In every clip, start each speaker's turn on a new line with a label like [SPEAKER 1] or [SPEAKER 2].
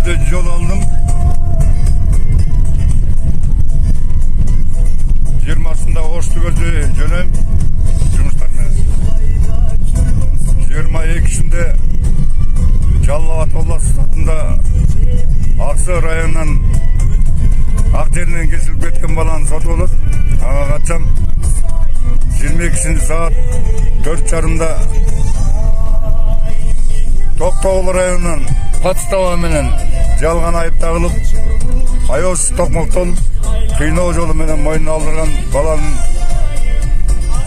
[SPEAKER 1] Özgöz'de yol aldım. 20'sında Özgöz'e dönem жұмыстармен. 22'sinde Жаллабат облысы сотында Ақсы районынан Ақтерінен кесіліп кеткен баланы соты болады. Аға қатсам 22 saat 4:30'da Тоқтоғыл районынан подстава менен жалған айып тағылып, аяусыз тоқмақтан қиынау жолы менен мойнына алдырған баланың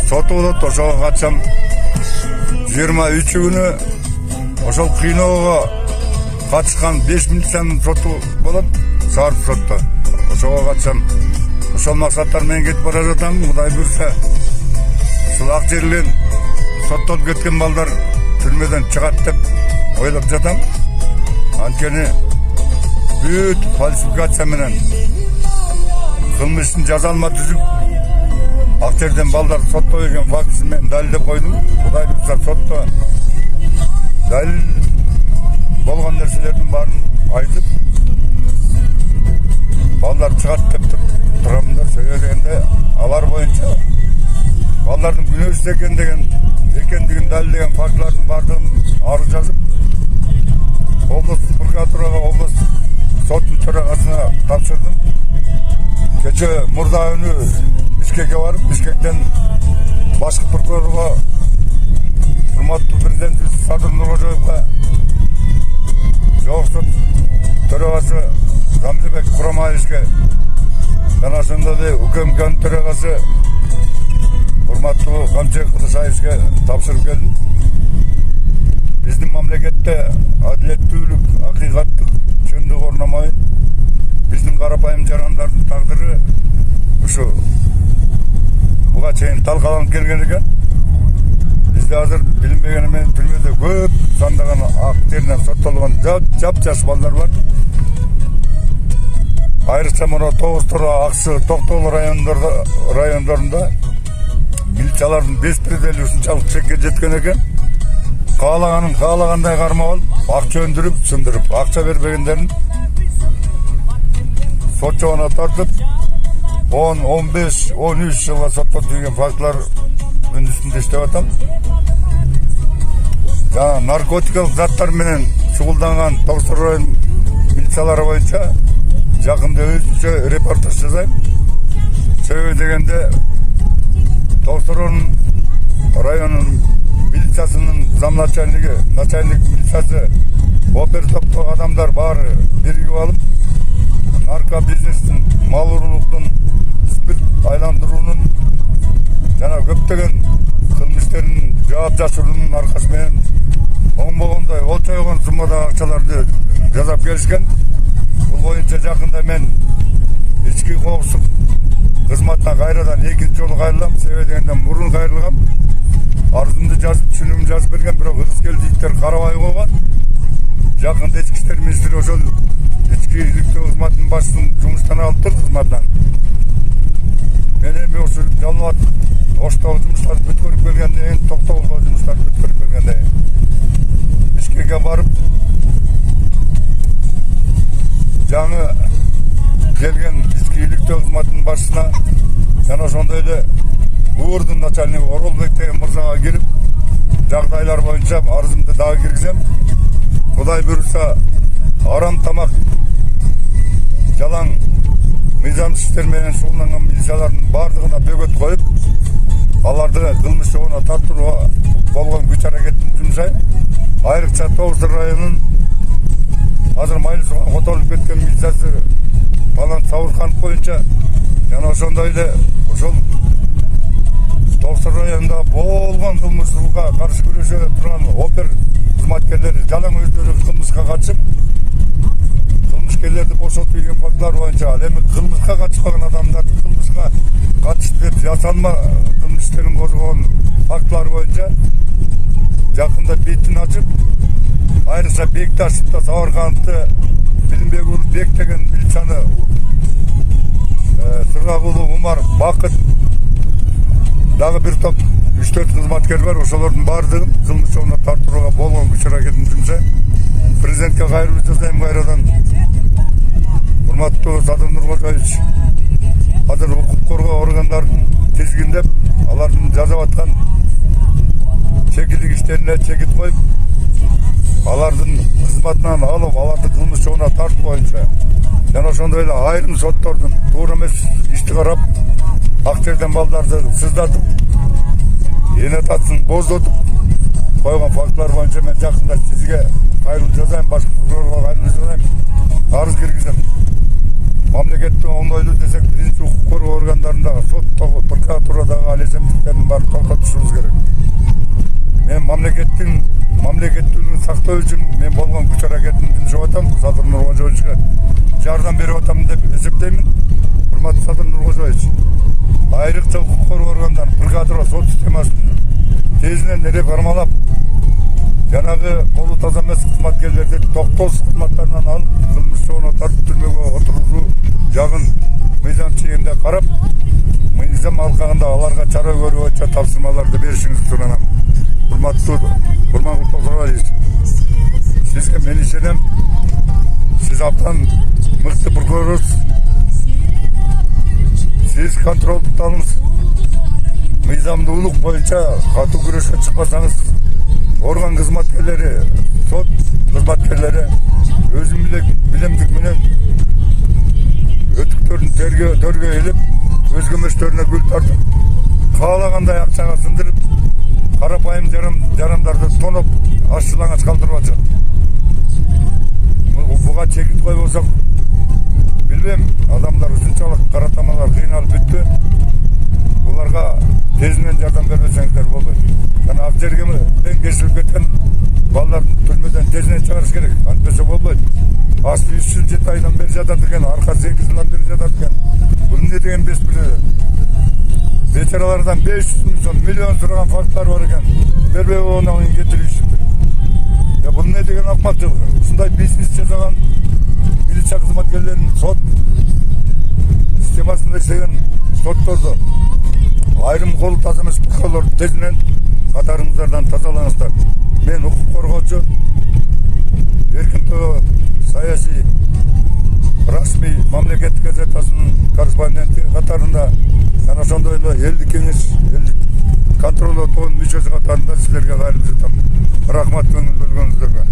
[SPEAKER 1] соты болады. Ошоға қатсам 23 күні ошол кыйноого катышкан 5 милицияның соту болот, сарып сотто. Ошого катышам. Ошол максаттар менен кетип бара жатам. Кудай буйрса, ушул ак жерлен соттолуп кеткен балдар түрмөдөн чыгат деп ойлоп жатам. Анткени бүт фальсификация менен кылмыштын жазалма түзүп, ак жерден балдар сотто деген фактысын мен далилдеп койдум. Кудай буйрса, сотто dalil bolgan nerselerдің барын айтып, балдар чыгат деп турамындар. Себебинде алар боюнча балдардын күнөөсүз экендигин далилдеген фактылардын бардыгын арыз жазып, облустук прокуратурага, облустук соттун төрагасына тапшырдым. Кече мурда күнү Бишкекке барып, Бишкектен башкы прокурорго, урматтуу президентибиз Садыр Нуркожоевго, Жогорку сот төрагасы Замирбек Курамаевичке, жана ошондой эле УКМКнын төрагасы урматтуу Камчыбек Кудушаевичке тапшырып келдим. Биздин мамлекетте адилеттүүлүк, акыйкаттык, чындык орномой, биздин карапайым жарандардын тагдыры ушу буга чейин талкаланып келген экен. Bizde hazır bilinmegenimen türmede көп sandagan akterinden sottolgan jap-жаш балдар бар. Айрыкча мына Тогуз-Тура, Аксы, Токтогул райондорунда милициялардын беспредели ушунчалык чекке жеткен экен. Каалагандай кармап алып, акча өндүрүп, сындырып, акча бербегендерин сот жабына тартып, 10, 15, 13 жылга соттолуп деген фактылар үстүндө иштеп атам. Жана наркотикалык заттар менен шугулданган Тогуз-Тура район милициялары боюнча жакында өзүнчө репортаж жасайм. Себеби дегенде Тогуз-Тура районунун милициясынын замначальниги, начальник милициясы, опер топтогу адамдар баары биригип алып, нарко бизнестин, мал уруулуктун, спирт айландыруунун жана көптөгөн кылмыштердин жаап жашыруунун аркасы менен оңбогондой олчойгон суммадагы акчаларды жасап келишкен. Бул боюнча жакында мен ички коопсуздук кызматына кайрадан экинчи жолу кайрылам. Себеби дегенде мурун кайрылгам. Арызымды жазып, түшүнүмдү жазып берген, бирок ырыскелдиктер карабай койгон. Жакында ички иштер министри ошол ички иликтөө кызматынын башчысын жумуштан алып туруп кызматынан. Мен эми ошол Жаллабат Оштогу жумуштарды бүткөрүп келгенден кийин, Токтогулго жумуштарды бүткөрүп келгенден кийин Бишкекке барып, жаңы келген ички иликтөө кызматынын башчысына жана ошондой эле УРдун начальниги Оролбек деген мырзага кирип, жагдайлар боюнча арызымды дагы киргизем. Кудай буйрса, арам тамак, жалаң мыйзамсыз иштер менен шугулданган милициялардын бардыгына бөгөт коюп, аларды кылмыш жолуна тартууга болгон күч аракетин жумшайм. Айрыкча Тогуз-Тура районунун азыр майыл суга которулуп кеткен милициясы Талант Сабырканов боюнча жана ошондой эле ошол Тогуз-Тура районунда болгон кылмыштуулукка каршы күрөшө турган опер кызматкерлери жалаң өздөрү кылмышка катышып, кылмышкерлерди бошотуп ийген фактылар боюнча, ал эми кылмышка катышпаган адамдарды кылмышка катышты деп жасалма кылмыш иштерин козгогон фактылар боюнча жакында бетин ачып, айрыкча Бекташевди, Сабыркановду, Билимбек деген милицияны, Сыргагулов Умар, Бакыт дагы бир топ 3-4 кызматкер бар. Ошолордун бардыгын кылмыш жолуна тартууга болгон күч аракетин жумшайм. Президентке кайрылуу жасайм кайрадан. урматтуу Садыр Нуркожоевич азыр укук коргоо органдарын тизгиндеп, алардын жасап аткан чекилдик иштерине чекит коюп, алардын кызматынан алып, аларды кылмыш жолуна тартуу боюнча жана ошондой эле айрым соттордун туура эмес ишти карап, ак жерден балдарды сыздатып, эне татсын боздотуп койгон фактылар боюнча мен жакында сизге кайрылуу жасайм, башкы прокурорго кайрылуу жасайм, арыз киргизем. Мамлекеттин оңойлуу десек, биринчи укук коргоо органдарындагы соттогу, прокуратурадагы алесемдиктердин баарын токтотушубуз керек. Мен мамлекеттүүлүгүн сактоо үчүн мен болгон күч аракетимди жасап атам, Садыр Нуркожоевичке жардам берип атам деп эсептеймин. Урматтуу Садыр Нуркожоевич, айрыкча укук коргоо органдарын, прокуратура, сот системасын тезинен реформалап, жанагы колу таза эмес кызматкерлерди токтоосуз кызматтарынан алып, кылмыш жолуна тартып түрмөгө отургузуу жагын мыйзам чегинде карап, мыйзам алкагында аларга чара көрүү боюнча тапшырмаларды беришиңизди суранам. Урматтуу Токтогулович, сизге мен ишенем. Сиз абдан мыкты прокурорсуз. Сиз контролдукталыңыз. Мыйзамдуулук боюнча катуу күрөшкө чыкпасаңыз, орган кызматкерлери, сот кызматкерлери өзүнүн билемдик менен өтүктөрүн төргө илип, өз көмөчтөрүнө гүл тартып, каалагандай акчага сындырып, карапайым жарандарды тоноп, аш-жалаңач калтырып атышат. Буга чекит койбосок, билбейм, адамдар ушунчалык каратамалар кыйналып бүттү. Буларга тезинен жардам бербесеңиздер болбойт. Жана ак жерге кесилип кеткен балдарды түрмөдөн тезинен чыгарыш керек. Антпесе болбойт. Асты 3 жыл 7 айдан бери жатат экен, аркасы 2 жылдан бери жатат экен. Бул эмне деген беспиле? Ветералардан 500 миң сом, миллион сураган факттар бар экен. Бербей онун кетиришти. Бул эмне деген акмакчылык? Ушундай бизнес жасаган милиция кызматкерлерин сот системасында иштеген сотторду айрым колу таза эмес прокурорлорду тезинен катарыңыздардан тазалаңыздар. Мен укук коргоочу, Эркин саясий расмий мамлекеттик газетасынын корреспонденти катарында, жана ошондой эле элдик кеңеш, элдик контролдоо тобунун мүчөсү катарында силерге кайрылып жатам. Рахмат көңүл бөлгөнүңүздөргө.